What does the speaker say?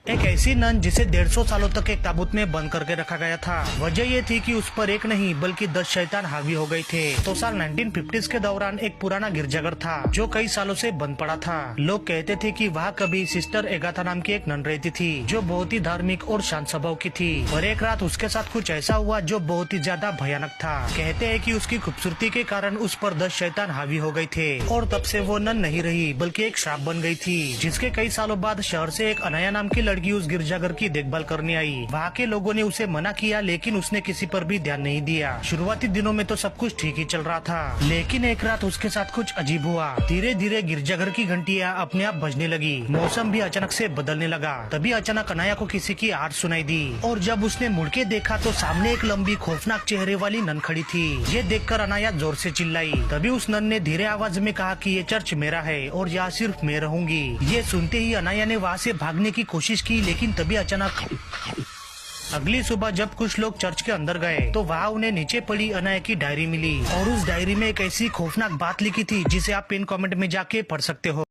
एक ऐसी नन जिसे 150 सालों तक एक ताबूत में बंद करके रखा गया था। वजह ये थी कि उस पर एक नहीं बल्कि 10 शैतान हावी हो गए थे। तो साल 1950s के दौरान एक पुराना गिरजाघर था जो कई सालों से बंद पड़ा था। लोग कहते थे कि वहाँ कभी सिस्टर एगाथा नाम की एक नन रहती थी जो बहुत ही धार्मिक और शांत स्वभाव की थी। और एक रात उसके साथ कुछ ऐसा हुआ जो बहुत ही ज्यादा भयानक था। कहते हैं कि उसकी खूबसूरती के कारण उस पर 10 शैतान हावी हो गए थे और तब से वो नन नहीं रही बल्कि एक श्राप बन गई थी। जिसके कई सालों बाद शहर से एक अनाया नाम की लड़की उस गिरजाघर की देखभाल करने आई। वहाँ के लोगों ने उसे मना किया लेकिन उसने किसी पर भी ध्यान नहीं दिया। शुरुआती दिनों में तो सब कुछ ठीक ही चल रहा था, लेकिन एक रात उसके साथ कुछ अजीब हुआ। धीरे धीरे गिरजाघर की घंटियां अपने आप बजने लगी, मौसम भी अचानक से बदलने लगा। तभी अचानक अनाया को किसी की आवाज सुनाई दी और जब उसने मुड़ के देखा तो सामने एक लंबी खौफनाक चेहरे वाली नन खड़ी थी। ये देखकर अनाया जोर से चिल्लाई। तभी उस नन ने धीरे आवाज में कहा कि ये चर्च मेरा है और यहाँ सिर्फ मैं रहूंगी। ये सुनते ही अनाया ने वहाँ से भागने की कोशिश की, लेकिन तभी अचानक अगली सुबह जब कुछ लोग चर्च के अंदर गए तो वहाँ उन्हें नीचे पड़ी अनाया की डायरी मिली और उस डायरी में एक ऐसी खौफनाक बात लिखी थी जिसे आप पिन कमेंट में जाके पढ़ सकते हो।